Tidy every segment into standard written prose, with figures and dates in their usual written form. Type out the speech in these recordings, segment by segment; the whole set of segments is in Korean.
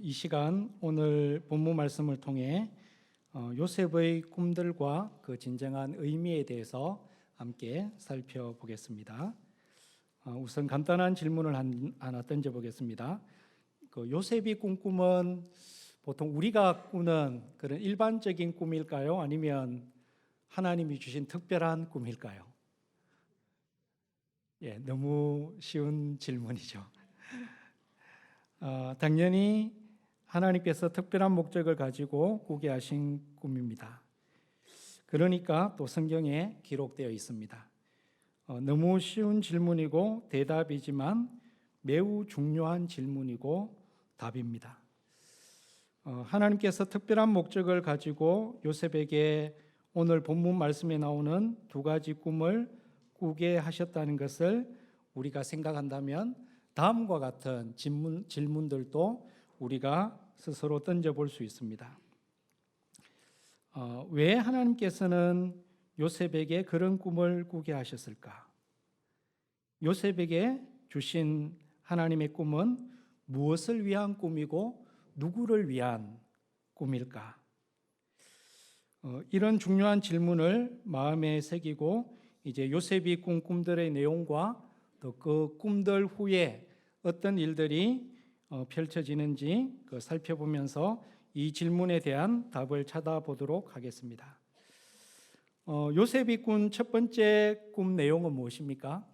이 시간 오늘 본문 말씀을 통해 요셉의 꿈들과 그 진정한 의미에 대해서 함께 살펴보겠습니다. 우선 간단한 질문을 하나 던져보겠습니다. 요셉이 꾼 꿈은 보통 우리가 꾸는 그런 일반적인 꿈일까요? 아니면 하나님이 주신 특별한 꿈일까요? 너무 쉬운 질문이죠. 당연히 하나님께서 특별한 목적을 가지고 꾸게 하신 꿈입니다. 그러니까 또 성경에 기록되어 있습니다. 너무 쉬운 질문이고 대답이지만 매우 중요한 질문이고 답입니다. 하나님께서 특별한 목적을 가지고 요셉에게 오늘 본문 말씀에 나오는 두 가지 꿈을 꾸게 하셨다는 것을 우리가 생각한다면 다음과 같은 질문들도 우리가 스스로 던져볼 수 있습니다. 왜 하나님께서는 요셉에게 그런 꿈을 꾸게 하셨을까? 요셉에게 주신 하나님의 꿈은 무엇을 위한 꿈이고 누구를 위한 꿈일까? 이런 중요한 질문을 마음에 새기고 이제 요셉이 꾼 꿈들의 내용과 또 그 꿈들 후에 어떤 일들이 펼쳐지는지 살펴보면서 이 질문에 대한 답을 찾아보도록 하겠습니다. 요셉이 꾼 첫 번째 꿈 내용은 무엇입니까?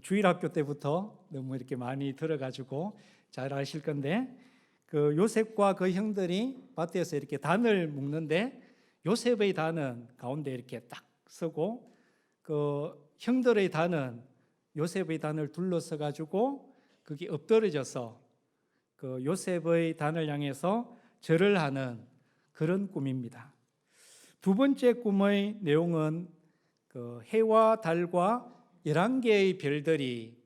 주일학교 때부터 너무 이렇게 많이 들어가지고 잘 아실 건데 그 요셉과 그 형들이 밭에서 이렇게 단을 묶는데 요셉의 단은 가운데 이렇게 딱 서고 그 형들의 단은 요셉의 단을 둘러서 가지고 그게 엎드러져서 그 요셉의 단을 향해서 절을 하는 그런 꿈입니다. 두 번째 꿈의 내용은 그 해와 달과 11개의 별들이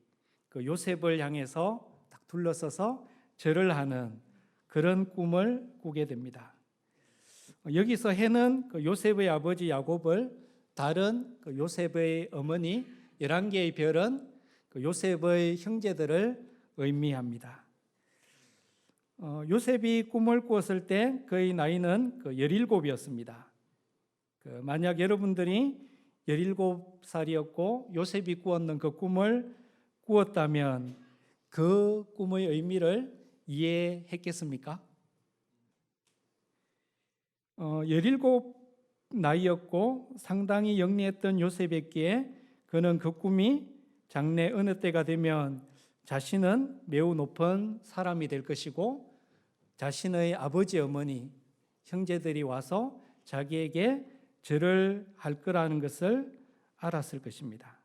그 요셉을 향해서 딱 둘러서서 절을 하는 그런 꿈을 꾸게 됩니다. 여기서 해는 그 요셉의 아버지 야곱을, 달은 그 요셉의 어머니, 11개의 별은 그 요셉의 형제들을 의미합니다. 요셉이 꿈을 꾸었을 때 그의 나이는 17이었습니다. 만약 여러분들이 17살이었고 요셉이 꾸었는 그 꿈을 꾸었다면 그 꿈의 의미를 이해했겠습니까? 17 나이였고 상당히 영리했던 요셉에게 그는 그 꿈이 장래 어느 때가 되면 자신은 매우 높은 사람이 될 것이고 자신의 아버지 어머니 형제들이 와서 자기에게 절을 할 거라는 것을 알았을 것입니다.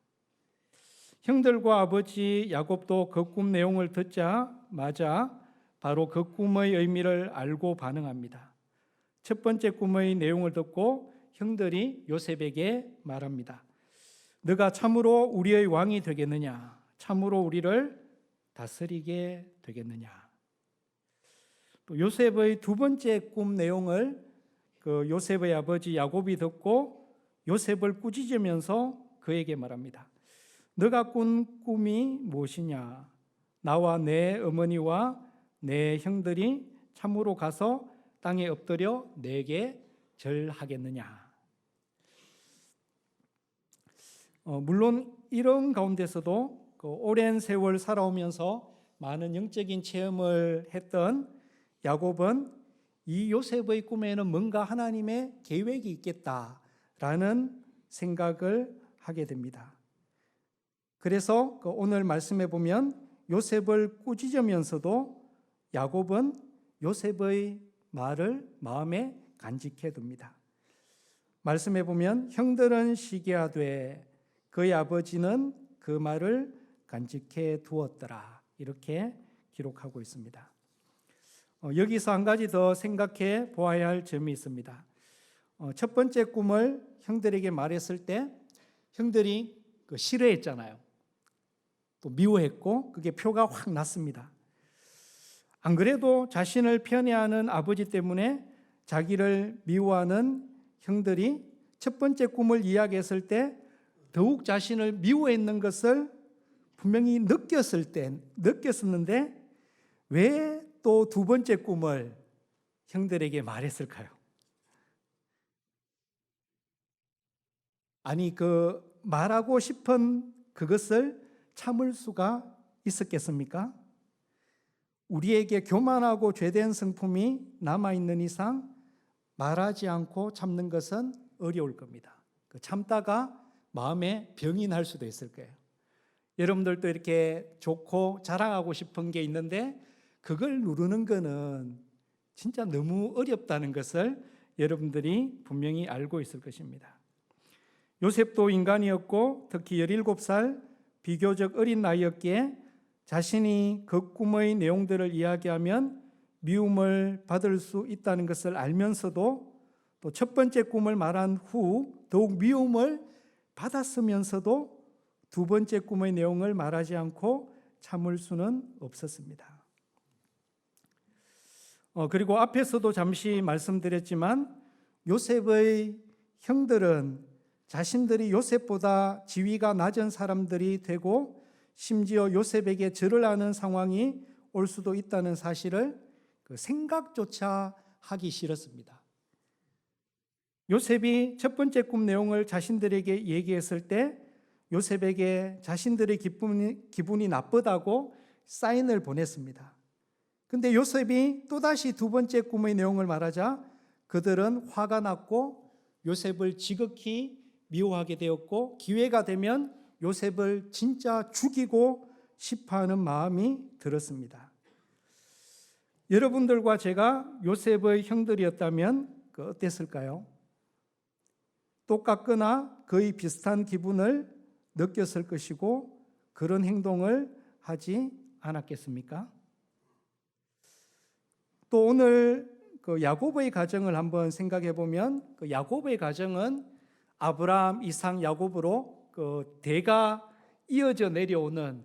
형들과 아버지 야곱도 그 꿈 내용을 듣자마자 바로 그 꿈의 의미를 알고 반응합니다. 첫 번째 꿈의 내용을 듣고 형들이 요셉에게 말합니다. 너가 참으로 우리의 왕이 되겠느냐? 참으로 우리를 다스리게 되겠느냐? 또 요셉의 두 번째 꿈 내용을 그 요셉의 아버지 야곱이 듣고 요셉을 꾸짖으면서 그에게 말합니다. 너가 꾼 꿈이 무엇이냐? 나와 내 어머니와 내 형들이 참으로 가서 땅에 엎드려 내게 절하겠느냐? 물론 이런 가운데서도 그 오랜 세월 살아오면서 많은 영적인 체험을 했던 야곱은 이 요셉의 꿈에는 뭔가 하나님의 계획이 있겠다라는 생각을 하게 됩니다. 그래서 오늘 말씀해 보면 요셉을 꾸짖으면서도 야곱은 요셉의 말을 마음에 간직해 둡니다. 말씀해 보면 형들은 시기하되 그의 아버지는 그 말을 간직해 두었더라. 이렇게 기록하고 있습니다. 여기서 한 가지 더 생각해 보아야 할 점이 있습니다. 첫 번째 꿈을 형들에게 말했을 때 형들이 싫어했잖아요. 또 미워했고 그게 표가 확 났습니다. 안 그래도 자신을 편애하는 아버지 때문에 자기를 미워하는 형들이 첫 번째 꿈을 이야기했을 때 더욱 자신을 미워했는 것을 분명히 느꼈었는데 왜 또 두 번째 꿈을 형들에게 말했을까요? 아니, 그 말하고 싶은 그것을 참을 수가 있었겠습니까? 우리에게 교만하고 죄된 성품이 남아있는 이상 말하지 않고 참는 것은 어려울 겁니다. 참다가 마음에 병이 날 수도 있을 거예요. 여러분들도 이렇게 좋고 자랑하고 싶은 게 있는데 그걸 누르는 거는 진짜 너무 어렵다는 것을 여러분들이 분명히 알고 있을 것입니다. 요셉도 인간이었고 특히 17살 비교적 어린 나이였기에 자신이 그 꿈의 내용들을 이야기하면 미움을 받을 수 있다는 것을 알면서도 또 첫 번째 꿈을 말한 후 더욱 미움을 받았으면서도 두 번째 꿈의 내용을 말하지 않고 참을 수는 없었습니다. 그리고 앞에서도 잠시 말씀드렸지만 요셉의 형들은 자신들이 요셉보다 지위가 낮은 사람들이 되고 심지어 요셉에게 절을 하는 상황이 올 수도 있다는 사실을 생각조차 하기 싫었습니다. 요셉이 첫 번째 꿈 내용을 자신들에게 얘기했을 때 요셉에게 자신들의 기분이 나쁘다고 사인을 보냈습니다. 근데 요셉이 또다시 두 번째 꿈의 내용을 말하자 그들은 화가 났고 요셉을 지극히 미워하게 되었고 기회가 되면 요셉을 진짜 죽이고 싶어 하는 마음이 들었습니다. 여러분들과 제가 요셉의 형들이었다면 어땠을까요? 똑같거나 거의 비슷한 기분을 느꼈을 것이고 그런 행동을 하지 않았겠습니까? 또 오늘 야곱의 가정을 한번 생각해 보면 야곱의 가정은 아브라함, 이삭, 야곱으로 대가 이어져 내려오는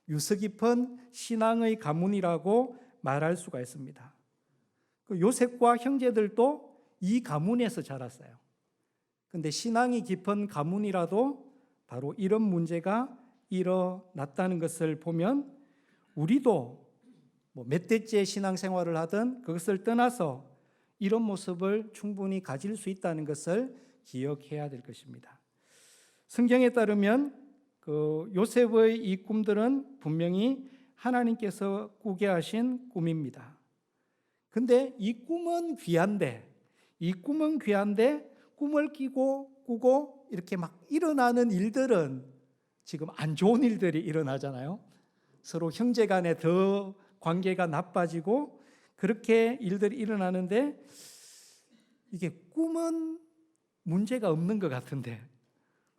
유서 깊은 신앙의 가문이라고 말할 수가 있습니다. 요셉과 형제들도 이 가문에서 자랐어요. 그런데 신앙이 깊은 가문이라도 바로 이런 문제가 일어났다는 것을 보면 우리도 몇 대째 신앙생활을 하든 그것을 떠나서 이런 모습을 충분히 가질 수 있다는 것을 기억해야 될 것입니다. 성경에 따르면 요셉의 이 꿈들은 분명히 하나님께서 꾸게 하신 꿈입니다. 근데 이 꿈은 귀한데 꿈을 꾸고 이렇게 막 일어나는 일들은 지금 안 좋은 일들이 일어나잖아요. 서로 형제 간에 더 관계가 나빠지고 그렇게 일들이 일어나는데 이게 꿈은 문제가 없는 것 같은데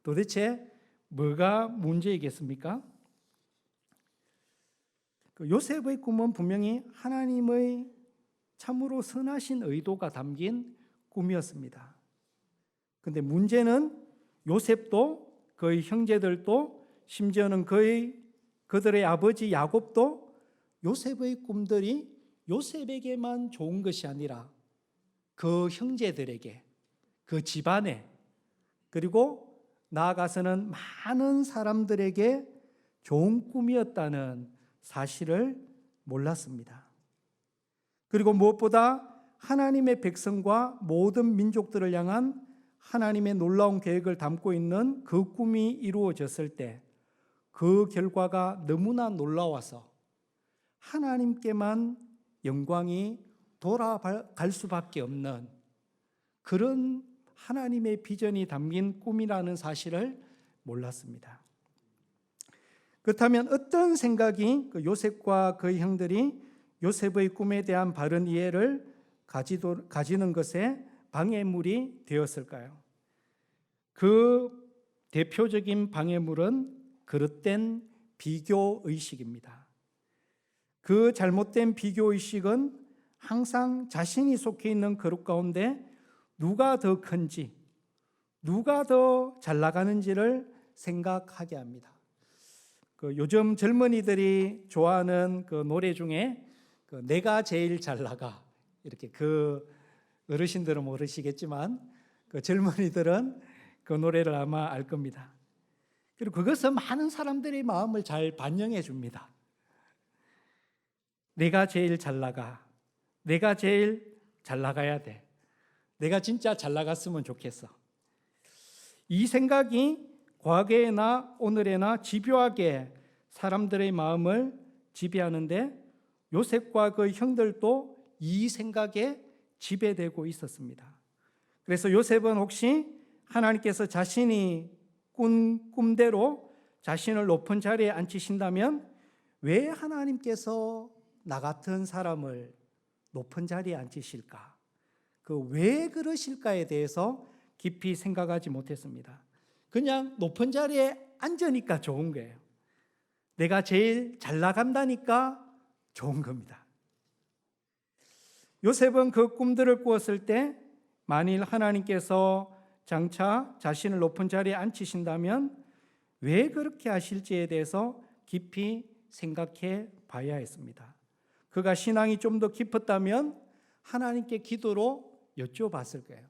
도대체 뭐가 문제이겠습니까? 요셉의 꿈은 분명히 하나님의 참으로 선하신 의도가 담긴 꿈이었습니다. 그런데 문제는 요셉도 그의 형제들도 심지어는 그들의 아버지 야곱도 요셉의 꿈들이 요셉에게만 좋은 것이 아니라 그 형제들에게, 그 집안에, 그리고 나아가서는 많은 사람들에게 좋은 꿈이었다는 사실을 몰랐습니다. 그리고 무엇보다 하나님의 백성과 모든 민족들을 향한 하나님의 놀라운 계획을 담고 있는 그 꿈이 이루어졌을 때 그 결과가 너무나 놀라워서 하나님께만 영광이 돌아갈 수밖에 없는 그런 하나님의 비전이 담긴 꿈이라는 사실을 몰랐습니다. 그렇다면 어떤 생각이 요셉과 그의 형들이 요셉의 꿈에 대한 바른 이해를 가지는 것에 방해물이 되었을까요? 그 대표적인 방해물은 그릇된 비교의식입니다. 그 잘못된 비교의식은 항상 자신이 속해 있는 그룹 가운데 누가 더 큰지, 누가 더 잘 나가는지를 생각하게 합니다. 요즘 젊은이들이 좋아하는 그 노래 중에 내가 제일 잘 나가, 이렇게 어르신들은 모르시겠지만 젊은이들은 그 노래를 아마 알 겁니다. 그리고 그것은 많은 사람들의 마음을 잘 반영해 줍니다. 내가 제일 잘 나가. 내가 제일 잘 나가야 돼. 내가 진짜 잘 나갔으면 좋겠어. 이 생각이 과거에나 오늘에나 집요하게 사람들의 마음을 지배하는데 요셉과 그 형들도 이 생각에 지배되고 있었습니다. 그래서 요셉은 혹시 하나님께서 자신이 꾼 꿈대로 자신을 높은 자리에 앉히신다면 왜 하나님께서 나 같은 사람을 높은 자리에 앉히실까? 그 왜 그러실까에 대해서 깊이 생각하지 못했습니다. 그냥 높은 자리에 앉으니까 좋은 거예요. 내가 제일 잘 나간다니까 좋은 겁니다. 요셉은 그 꿈들을 꾸었을 때 만일 하나님께서 장차 자신을 높은 자리에 앉히신다면 왜 그렇게 하실지에 대해서 깊이 생각해 봐야 했습니다. 그가 신앙이 좀 더 깊었다면 하나님께 기도로 여쭤봤을 거예요.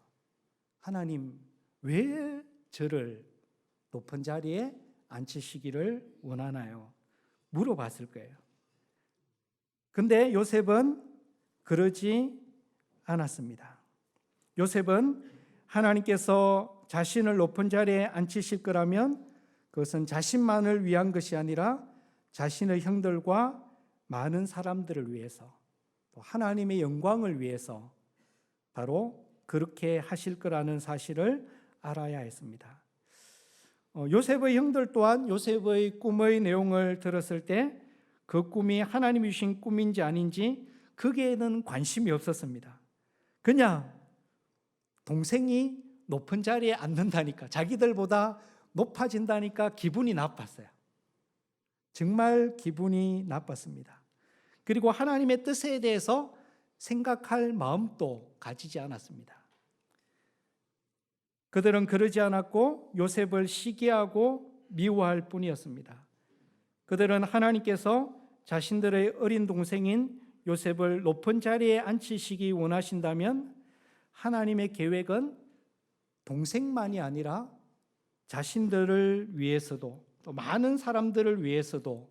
하나님, 왜 저를 높은 자리에 앉히시기를 원하나요? 물어봤을 거예요. 근데 요셉은 그러지 않았습니다. 요셉은 하나님께서 자신을 높은 자리에 앉히실 거라면 그것은 자신만을 위한 것이 아니라 자신의 형들과 많은 사람들을 위해서, 또 하나님의 영광을 위해서 바로 그렇게 하실 거라는 사실을 알아야 했습니다. 요셉의 형들 또한 요셉의 꿈의 내용을 들었을 때 그 꿈이 하나님이 주신 꿈인지 아닌지 거기에는 관심이 없었습니다. 그냥 동생이 높은 자리에 앉는다니까, 자기들보다 높아진다니까 기분이 나빴어요. 정말 기분이 나빴습니다. 그리고 하나님의 뜻에 대해서 생각할 마음도 가지지 않았습니다. 그들은 그러지 않았고 요셉을 시기하고 미워할 뿐이었습니다. 그들은 하나님께서 자신들의 어린 동생인 요셉을 높은 자리에 앉히시기 원하신다면 하나님의 계획은 동생만이 아니라 자신들을 위해서도 또 많은 사람들을 위해서도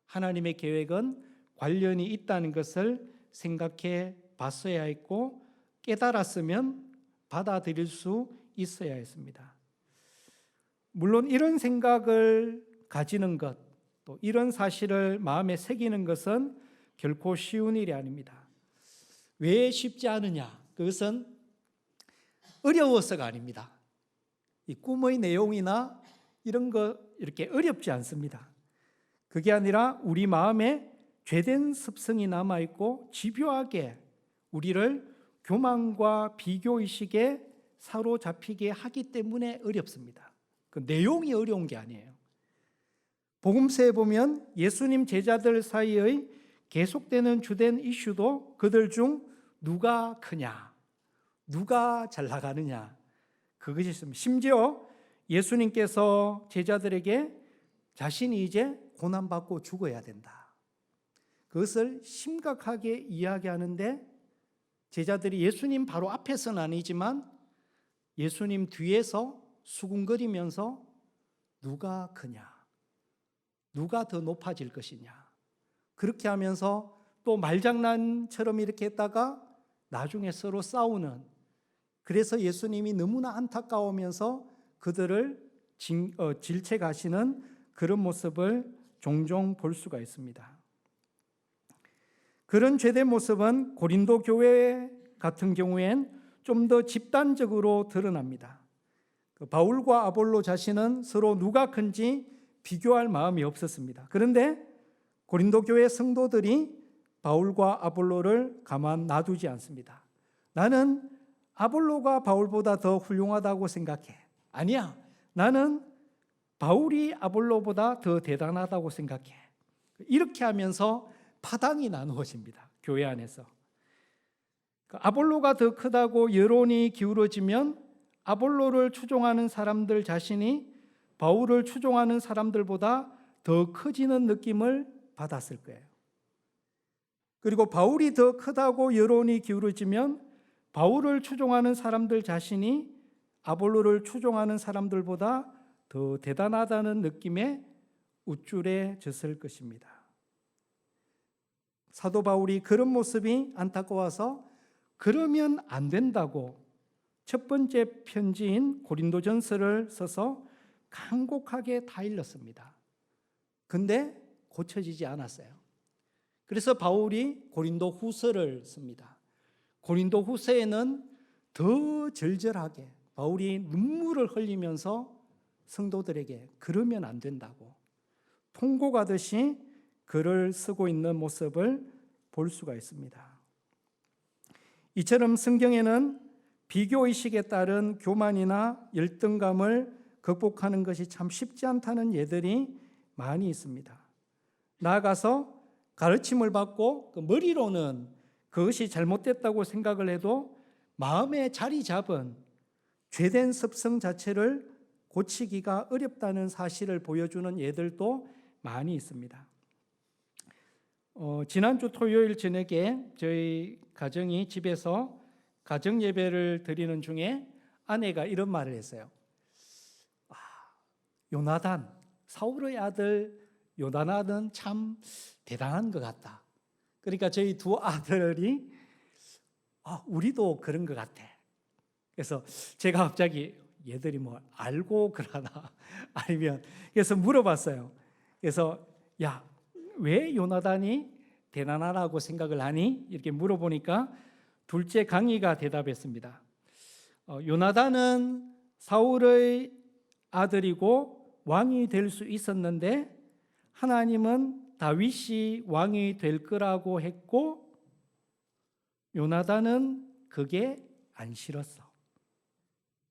하나님의 계획은 관련이 있다는 것을 생각해 봤어야 했고 깨달았으면 받아들일 수 있어야 했습니다. 물론 이런 생각을 가지는 것, 또 이런 사실을 마음에 새기는 것은 결코 쉬운 일이 아닙니다. 왜 쉽지 않으냐? 그것은 어려워서가 아닙니다. 이 꿈의 내용이나 이런 거 이렇게 어렵지 않습니다. 그게 아니라 우리 마음에 죄된 습성이 남아있고 집요하게 우리를 교만과 비교의식에 사로잡히게 하기 때문에 어렵습니다. 그 내용이 어려운 게 아니에요. 복음서에 보면 예수님 제자들 사이의 계속되는 주된 이슈도 그들 중 누가 크냐, 누가 잘 나가느냐, 그것이 있습니다. 심지어 예수님께서 제자들에게 자신이 이제 고난받고 죽어야 된다, 그것을 심각하게 이야기하는데 제자들이 예수님 바로 앞에서는 아니지만 예수님 뒤에서 수군거리면서 누가 크냐, 누가 더 높아질 것이냐, 그렇게 하면서 또 말장난처럼 이렇게 했다가 나중에 서로 싸우는, 그래서 예수님이 너무나 안타까우면서 그들을 질책하시는 그런 모습을 종종 볼 수가 있습니다. 그런 죄된 모습은 고린도 교회 같은 경우엔 좀 더 집단적으로 드러납니다. 바울과 아볼로 자신은 서로 누가 큰지 비교할 마음이 없었습니다. 그런데 고린도 교회 성도들이 바울과 아볼로를 가만 놔두지 않습니다. 나는 아볼로가 바울보다 더 훌륭하다고 생각해. 아니야, 나는 바울이 아볼로보다 더 대단하다고 생각해. 이렇게 하면서 파당이 나누어집니다. 교회 안에서. 아볼로가 더 크다고 여론이 기울어지면 아볼로를 추종하는 사람들 자신이 바울을 추종하는 사람들보다 더 커지는 느낌을 받았을 거예요. 그리고 바울이 더 크다고 여론이 기울어지면 바울을 추종하는 사람들 자신이 아볼로를 추종하는 사람들보다 더 대단하다는 느낌에 우쭐해졌을 것입니다. 사도 바울이 그런 모습이 안타까워서 그러면 안 된다고 첫 번째 편지인 고린도전서를 써서 간곡하게 다 일렀습니다. 근데 고쳐지지 않았어요. 그래서 바울이 고린도 후서를 씁니다. 고린도 후서에는 더 절절하게 바울이 눈물을 흘리면서 성도들에게 그러면 안 된다고 통곡하듯이 글을 쓰고 있는 모습을 볼 수가 있습니다. 이처럼 성경에는 비교의식에 따른 교만이나 열등감을 극복하는 것이 참 쉽지 않다는 예들이 많이 있습니다. 나아가서 가르침을 받고 그 머리로는 그것이 잘못됐다고 생각을 해도 마음에 자리 잡은 죄된 습성 자체를 고치기가 어렵다는 사실을 보여주는 예들도 많이 있습니다. 지난주 토요일 저녁에 저희 가정이 집에서 가정 예배를 드리는 중에 아내가 이런 말을 했어요. 요나단, 사울의 아들 요나단은 참 대단한 것 같다. 그러니까 저희 두 아들이 우리도 그런 것 같아. 그래서 제가 갑자기 얘들이 뭐 알고 그러나 아니면 그래서 물어봤어요. 그래서 야, 왜 요나단이 대단하다고 생각을 하니? 이렇게 물어보니까 둘째 강희가 대답했습니다. 요나단은 사울의 아들이고 왕이 될 수 있었는데 하나님은 다윗이 왕이 될 거라고 했고 요나단은 그게 안 싫었어.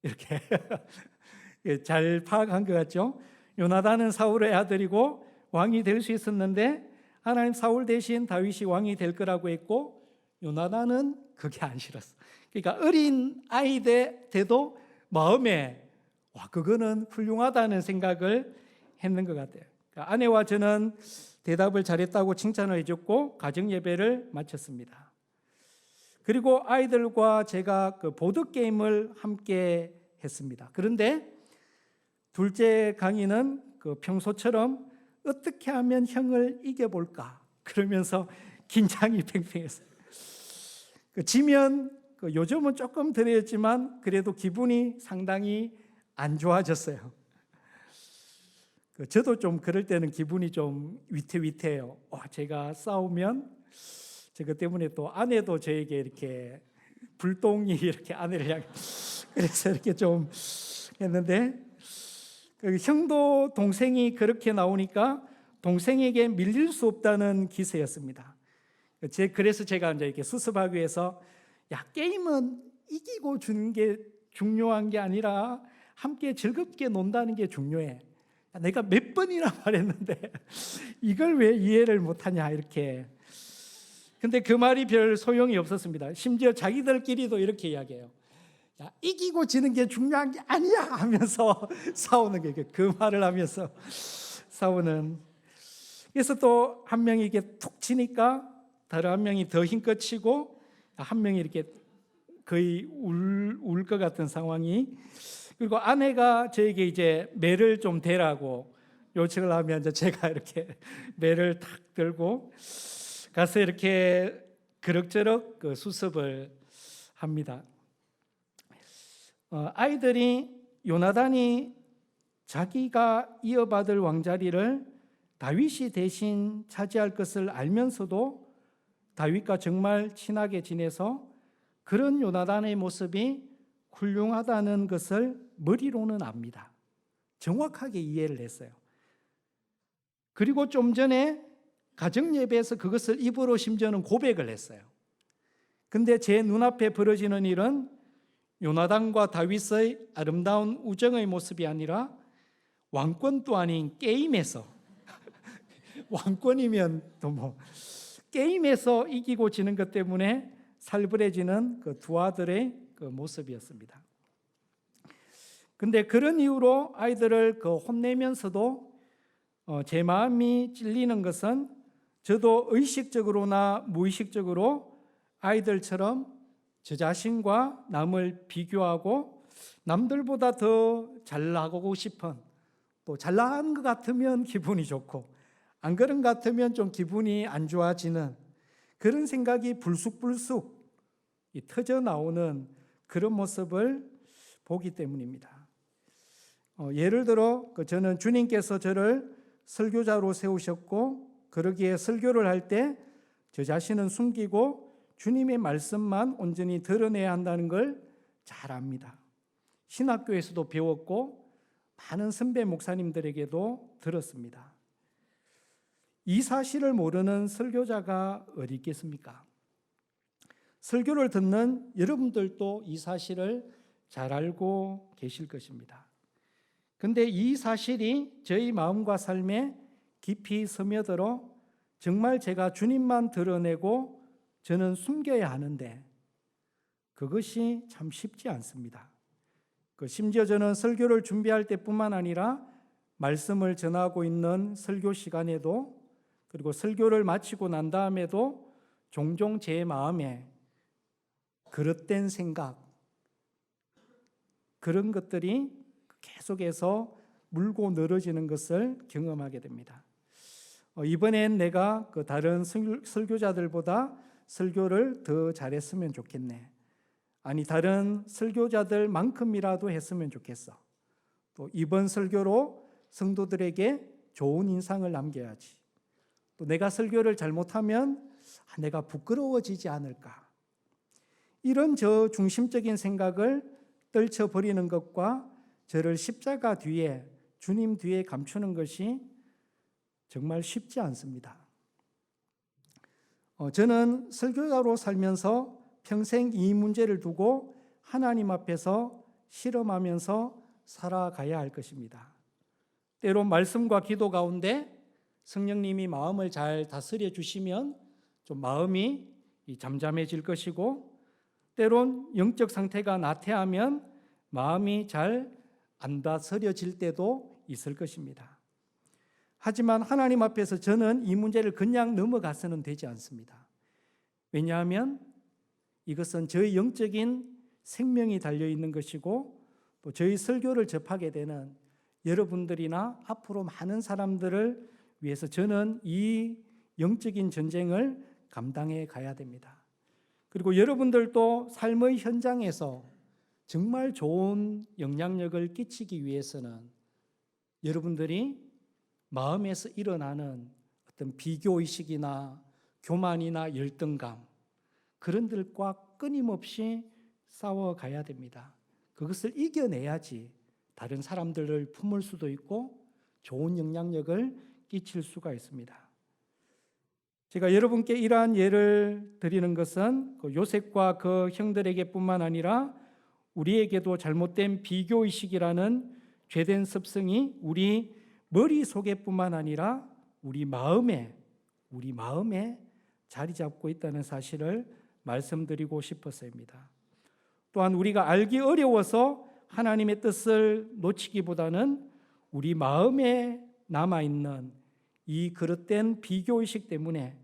이렇게 잘 파악한 것 같죠? 요나단은 사울의 아들이고 왕이 될 수 있었는데 하나님 사울 대신 다윗이 왕이 될 거라고 했고 요나단은 그게 안 싫었어. 그러니까 어린 아이 때도 마음에 그거는 훌륭하다는 생각을 했는 것 같아요. 그러니까 아내와 저는 대답을 잘했다고 칭찬을 해줬고 가정 예배를 마쳤습니다. 그리고 아이들과 제가 그 보드 게임을 함께 했습니다. 그런데 둘째 강의는 그 평소처럼 어떻게 하면 형을 이겨볼까 그러면서 긴장이 팽팽했어요. 지면 요즘은 조금 덜했지만 그래도 기분이 상당히 안 좋아졌어요. 저도 좀 그럴 때는 기분이 좀 위태위태해요. 제가 싸우면 저것 때문에 또 아내도 저에게 이렇게 불똥이 이렇게 아내를 향해 그래서 이렇게 좀 했는데 형도 동생이 그렇게 나오니까 동생에게 밀릴 수 없다는 기세였습니다. 그래서 제가 이제 이렇게 수습하기 위해서 게임은 이기고 주는 게 중요한 게 아니라 함께 즐겁게 논다는 게 중요해. 내가 몇 번이나 말했는데 이걸 왜 이해를 못하냐 이렇게. 근데 그 말이 별 소용이 없었습니다. 심지어 자기들끼리도 이렇게 이야기해요. 이기고 지는 게 중요한 게 아니야 하면서 싸우는 게 그 말을 하면서 싸우는. 그래서 또 한 명이 이게 툭 치니까 다른 한 명이 더 힘껏 치고 한 명이 이렇게 거의 울 것 같은 상황이. 그리고 아내가 저에게 이제 매를 좀 대라고 요청을 하면 이제 제가 이렇게 매를 탁 들고 가서 이렇게 그럭저럭 그 수습을 합니다. 아이들이 요나단이 자기가 이어받을 왕자리를 다윗이 대신 차지할 것을 알면서도 다윗과 정말 친하게 지내서 그런 요나단의 모습이 훌륭하다는 것을 머리로는 압니다. 정확하게 이해를 했어요. 그리고 좀 전에 가정 예배에서 그것을 입으로 심지어는 고백을 했어요. 근데 제 눈앞에 벌어지는 일은 요나단과 다윗의 아름다운 우정의 모습이 아니라 왕권도 아닌 게임에서 왕권이면 또 뭐 게임에서 이기고 지는 것 때문에 살벌해지는 그 두 아들의 그 모습이었습니다. 근데 그런 이유로 아이들을 혼내면서도 제 마음이 찔리는 것은 저도 의식적으로나 무의식적으로 아이들처럼 저 자신과 남을 비교하고 남들보다 더 잘나가고 싶은, 또 잘나가는 것 같으면 기분이 좋고 안 그런 것 같으면 좀 기분이 안 좋아지는 그런 생각이 불쑥불쑥 터져 나오는 그런 모습을 보기 때문입니다. 예를 들어 저는 주님께서 저를 설교자로 세우셨고, 그러기에 설교를 할 때 저 자신은 숨기고 주님의 말씀만 온전히 드러내야 한다는 걸 잘 압니다. 신학교에서도 배웠고 많은 선배 목사님들에게도 들었습니다. 이 사실을 모르는 설교자가 어디 있겠습니까? 설교를 듣는 여러분들도 이 사실을 잘 알고 계실 것입니다. 그런데 이 사실이 저희 마음과 삶에 깊이 스며들어 정말 제가 주님만 드러내고 저는 숨겨야 하는데 그것이 참 쉽지 않습니다. 심지어 저는 설교를 준비할 때뿐만 아니라 말씀을 전하고 있는 설교 시간에도, 그리고 설교를 마치고 난 다음에도 종종 제 마음에 그릇된 생각, 그런 것들이 계속해서 물고 늘어지는 것을 경험하게 됩니다. 이번엔 내가 다른 설교자들보다 설교를 더 잘했으면 좋겠네. 아니, 다른 설교자들만큼이라도 했으면 좋겠어. 또 이번 설교로 성도들에게 좋은 인상을 남겨야지. 또 내가 설교를 잘못하면 내가 부끄러워지지 않을까. 이런 저 중심적인 생각을 떨쳐버리는 것과 저를 십자가 뒤에, 주님 뒤에 감추는 것이 정말 쉽지 않습니다. 저는 설교자로 살면서 평생 이 문제를 두고 하나님 앞에서 실험하면서 살아가야 할 것입니다. 때론 말씀과 기도 가운데 성령님이 마음을 잘 다스려 주시면 좀 마음이 잠잠해질 것이고, 때론 영적 상태가 나태하면 마음이 잘 안 다스려질 때도 있을 것입니다. 하지만 하나님 앞에서 저는 이 문제를 그냥 넘어가서는 되지 않습니다. 왜냐하면 이것은 저희 영적인 생명이 달려있는 것이고, 또 저희 설교를 접하게 되는 여러분들이나 앞으로 많은 사람들을 위해서 저는 이 영적인 전쟁을 감당해 가야 됩니다. 그리고 여러분들도 삶의 현장에서 정말 좋은 영향력을 끼치기 위해서는 여러분들이 마음에서 일어나는 어떤 비교의식이나 교만이나 열등감, 그런 들과 끊임없이 싸워가야 됩니다. 그것을 이겨내야지 다른 사람들을 품을 수도 있고 좋은 영향력을 끼칠 수가 있습니다. 제가 여러분께 이러한 예를 드리는 것은 요셉과 그 형들에게뿐만 아니라 우리에게도 잘못된 비교의식이라는 죄된 습성이 우리 머릿속에뿐만 아니라 우리 마음에 자리 잡고 있다는 사실을 말씀드리고 싶어서입니다. 또한 우리가 알기 어려워서 하나님의 뜻을 놓치기보다는 우리 마음에 남아있는 이 그릇된 비교의식 때문에,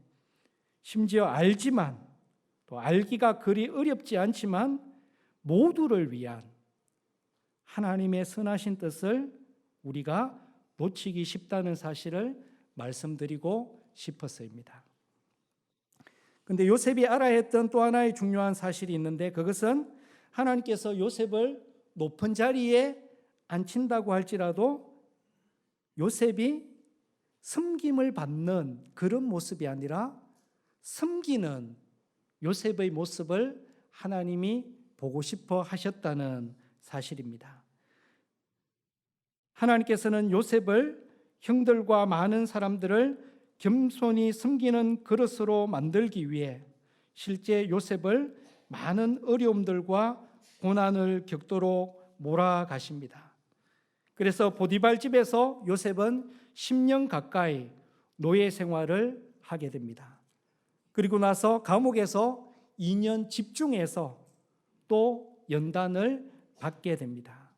심지어 알지만 또 알기가 그리 어렵지 않지만 모두를 위한 하나님의 선하신 뜻을 우리가 놓치기 쉽다는 사실을 말씀드리고 싶어서입니다. 그런데 요셉이 알아야 했던 또 하나의 중요한 사실이 있는데, 그것은 하나님께서 요셉을 높은 자리에 앉힌다고 할지라도 요셉이 섬김을 받는 그런 모습이 아니라 섬기는 요셉의 모습을 하나님이 보고 싶어 하셨다는 사실입니다. 하나님께서는 요셉을 형들과 많은 사람들을 겸손히 섬기는 그릇으로 만들기 위해 실제 요셉을 많은 어려움들과 고난을 겪도록 몰아가십니다. 그래서 보디발 집에서 요셉은 10년 가까이 노예 생활을 하게 됩니다. 그리고 나서 감옥에서 2년 집중해서 또 연단을 받게 됩니다.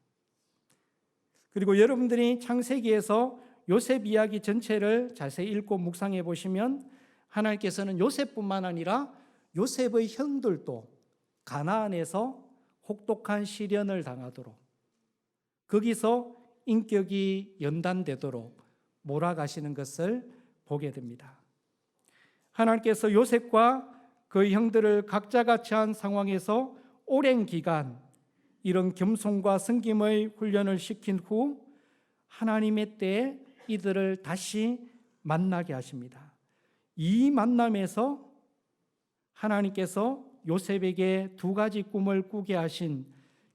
그리고 여러분들이 창세기에서 요셉 이야기 전체를 자세히 읽고 묵상해 보시면 하나님께서는 요셉뿐만 아니라 요셉의 형들도 가나안에서 혹독한 시련을 당하도록, 거기서 인격이 연단되도록 몰아가시는 것을 보게 됩니다. 하나님께서 요셉과 그 형들을 각자가 처한 상황에서 오랜 기간 이런 겸손과 섬김의 훈련을 시킨 후 하나님의 때에 이들을 다시 만나게 하십니다. 이 만남에서 하나님께서 요셉에게 두 가지 꿈을 꾸게 하신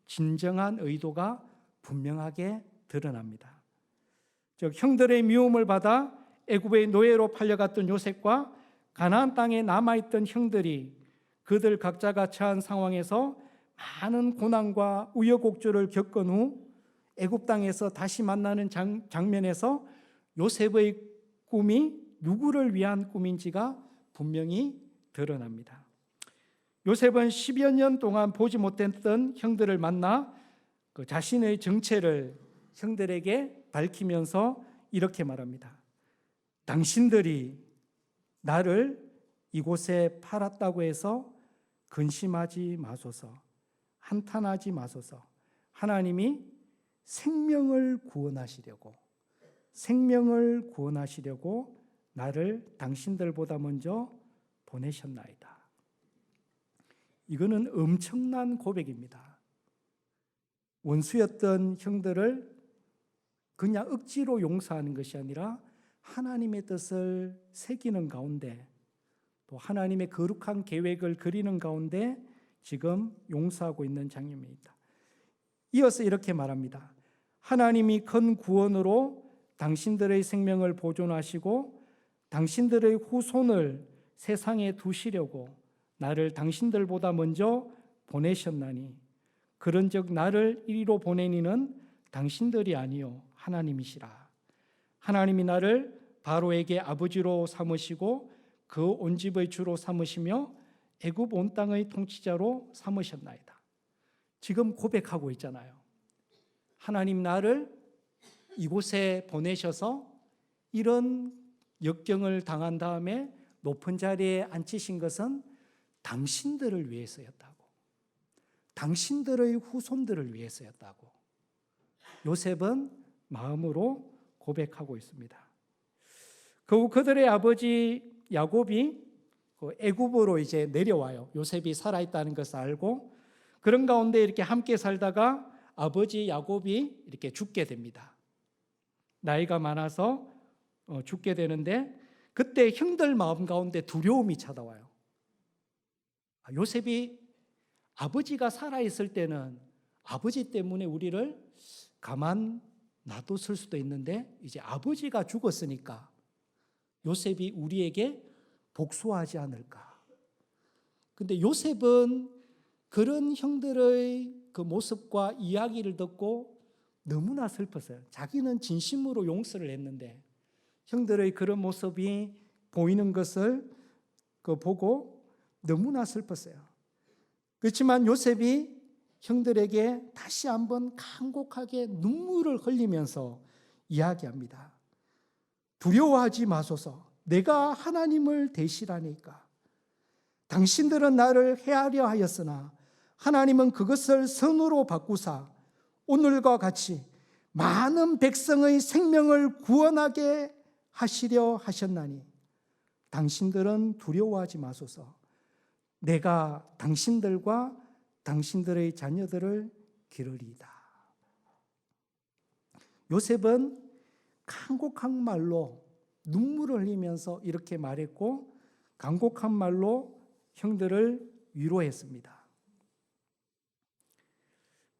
진정한 의도가 분명하게 드러납니다. 즉 형들의 미움을 받아 애굽의 노예로 팔려갔던 요셉과 가나안 땅에 남아있던 형들이 그들 각자가 처한 상황에서 많은 고난과 우여곡절을 겪은 후 애굽 땅에서 다시 만나는 장면에서 요셉의 꿈이 누구를 위한 꿈인지가 분명히 드러납니다. 요셉은 10여 년 동안 보지 못했던 형들을 만나 그 자신의 정체를 형들에게 밝히면서 이렇게 말합니다. 당신들이 나를 이곳에 팔았다고 해서 근심하지 마소서, 한탄하지 마소서. 하나님이 생명을 구원하시려고 나를 당신들보다 먼저 보내셨나이다. 이거는 엄청난 고백입니다. 원수였던 형들을 그냥 억지로 용서하는 것이 아니라 하나님의 뜻을 새기는 가운데 또 하나님의 거룩한 계획을 그리는 가운데 지금 용서하고 있는 장면입니다. 이어서 이렇게 말합니다. 하나님이 큰 구원으로 당신들의 생명을 보존하시고 당신들의 후손을 세상에 두시려고 나를 당신들보다 먼저 보내셨나니 그런즉 나를 이리로 보내니는 당신들이 아니요 하나님이시라. 하나님이 나를 바로에게 아버지로 삼으시고 그 온 집의 주로 삼으시며 애굽 온 땅의 통치자로 삼으셨나이다. 지금 고백하고 있잖아요. 하나님 나를 이곳에 보내셔서 이런 역경을 당한 다음에 높은 자리에 앉히신 것은 당신들을 위해서였다고. 당신들의 후손들을 위해서였다고. 요셉은 마음으로 고백하고 있습니다. 그들의 아버지 야곱이 애굽으로 이제 내려와요. 요셉이 살아있다는 것을 알고 그런 가운데 이렇게 함께 살다가 아버지 야곱이 이렇게 죽게 됩니다. 나이가 많아서 죽게 되는데 그때 형들 마음 가운데 두려움이 찾아와요. 요셉이 아버지가 살아있을 때는 아버지 때문에 우리를 가만 놔뒀을 수도 있는데 이제 아버지가 죽었으니까 요셉이 우리에게 복수하지 않을까. 근데 요셉은 그런 형들의 그 모습과 이야기를 듣고 너무나 슬펐어요. 자기는 진심으로 용서를 했는데 형들의 그런 모습이 보이는 것을 보고 너무나 슬펐어요. 그렇지만 요셉이 형들에게 다시 한번 간곡하게 눈물을 흘리면서 이야기합니다. 두려워하지 마소서. 내가 하나님을 대신하니까. 당신들은 나를 해하려 하였으나 하나님은 그것을 선으로 바꾸사 오늘과 같이 많은 백성의 생명을 구원하게 하시려 하셨나니 당신들은 두려워하지 마소서. 내가 당신들과 당신들의 자녀들을 기르리이다. 요셉은 간곡한 말로 눈물을 흘리면서 이렇게 말했고 간곡한 말로 형들을 위로했습니다.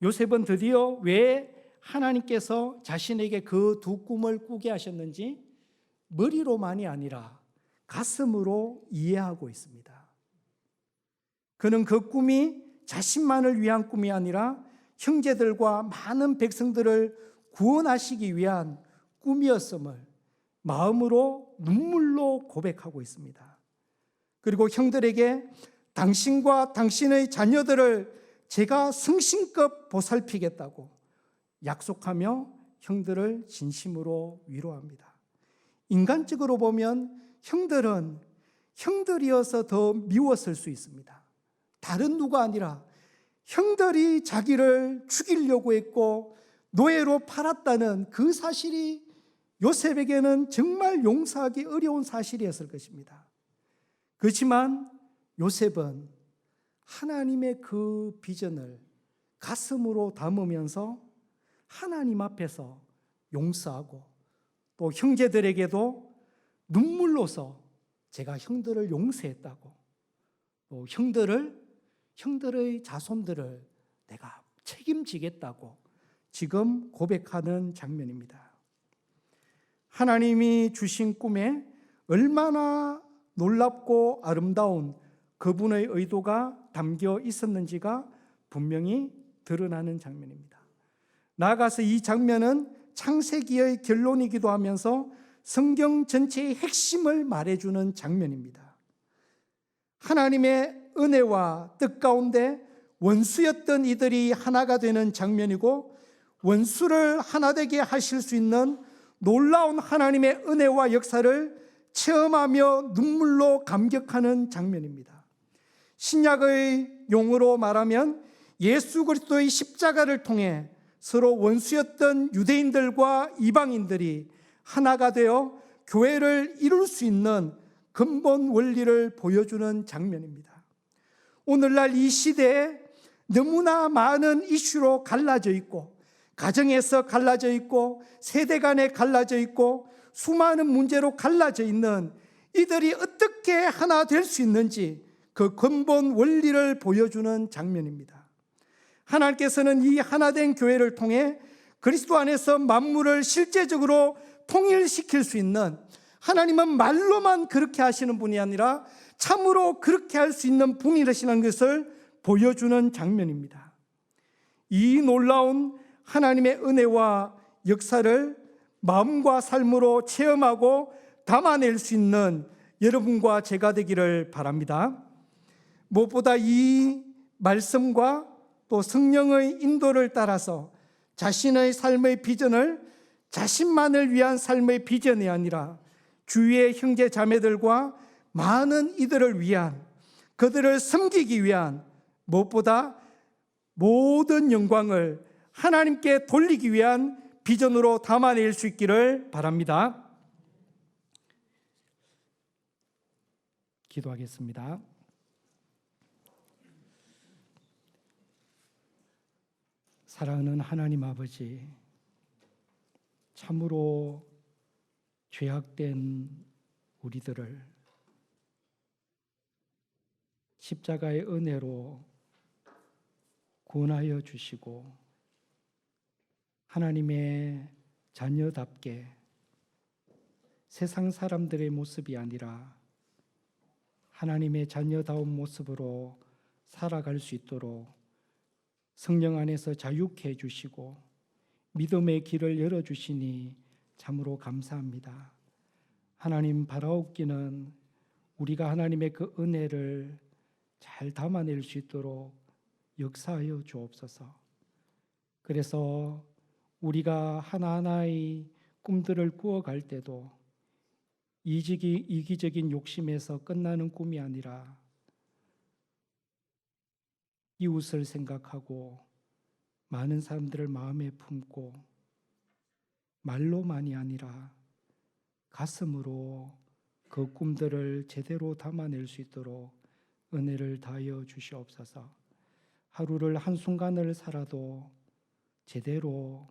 요셉은 드디어 왜 하나님께서 자신에게 그 두 꿈을 꾸게 하셨는지 머리로만이 아니라 가슴으로 이해하고 있습니다. 그는 그 꿈이 자신만을 위한 꿈이 아니라 형제들과 많은 백성들을 구원하시기 위한 꿈이었음을 마음으로 눈물로 고백하고 있습니다. 그리고 형들에게 당신과 당신의 자녀들을 제가 성심껏 보살피겠다고 약속하며 형들을 진심으로 위로합니다. 인간적으로 보면 형들은 형들이어서 더 미웠을 수 있습니다. 다른 누가 아니라 형들이 자기를 죽이려고 했고 노예로 팔았다는 그 사실이 요셉에게는 정말 용서하기 어려운 사실이었을 것입니다. 그렇지만 요셉은 하나님의 그 비전을 가슴으로 담으면서 하나님 앞에서 용서하고 또 형제들에게도 눈물로서 제가 형들을 용서했다고, 또 형들의 자손들을 내가 책임지겠다고 지금 고백하는 장면입니다. 하나님이 주신 꿈에 얼마나 놀랍고 아름다운 그분의 의도가 담겨 있었는지가 분명히 드러나는 장면입니다. 나아가서 이 장면은 창세기의 결론이기도 하면서 성경 전체의 핵심을 말해주는 장면입니다. 하나님의 은혜와 뜻 가운데 원수였던 이들이 하나가 되는 장면이고, 원수를 하나 되게 하실 수 있는 놀라운 하나님의 은혜와 역사를 체험하며 눈물로 감격하는 장면입니다. 신약의 용어로 말하면 예수 그리스도의 십자가를 통해 서로 원수였던 유대인들과 이방인들이 하나가 되어 교회를 이룰 수 있는 근본 원리를 보여주는 장면입니다. 오늘날 이 시대에 너무나 많은 이슈로 갈라져 있고, 가정에서 갈라져 있고, 세대 간에 갈라져 있고, 수많은 문제로 갈라져 있는 이들이 어떻게 하나 될 수 있는지 그 근본 원리를 보여주는 장면입니다. 하나님께서는 이 하나된 교회를 통해 그리스도 안에서 만물을 실제적으로 통일시킬 수 있는, 하나님은 말로만 그렇게 하시는 분이 아니라 참으로 그렇게 할 수 있는 분이라시는 것을 보여주는 장면입니다. 이 놀라운 하나님의 은혜와 역사를 마음과 삶으로 체험하고 담아낼 수 있는 여러분과 제가 되기를 바랍니다. 무엇보다 이 말씀과 또 성령의 인도를 따라서 자신의 삶의 비전을 자신만을 위한 삶의 비전이 아니라 주위의 형제 자매들과 많은 이들을 위한, 그들을 섬기기 위한, 무엇보다 모든 영광을 하나님께 돌리기 위한 비전으로 담아낼 수 있기를 바랍니다. 기도하겠습니다. 사랑하는 하나님 아버지, 참으로 죄악된 우리들을 십자가의 은혜로 구원하여 주시고, 하나님의 자녀답게 세상 사람들의 모습이 아니라 하나님의 자녀다운 모습으로 살아갈 수 있도록 성령 안에서 자유케 해주시고 믿음의 길을 열어주시니 참으로 감사합니다. 하나님, 바라옵기는 우리가 하나님의 그 은혜를 잘 담아낼 수 있도록 역사하여 주옵소서. 그래서 우리가 하나하나의 꿈들을 꾸어갈 때도 이기적인 욕심에서 끝나는 꿈이 아니라 이웃을 생각하고 많은 사람들을 마음에 품고 말로만이 아니라 가슴으로 그 꿈들을 제대로 담아낼 수 있도록 은혜를 다하여 주시옵소서. 하루를 한순간을 살아도 제대로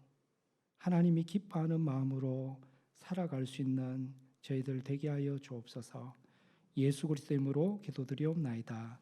하나님이 기뻐하는 마음으로 살아갈 수 있는 저희들 되게 하여 주옵소서. 예수 그리스도 이름으로 기도드리옵나이다.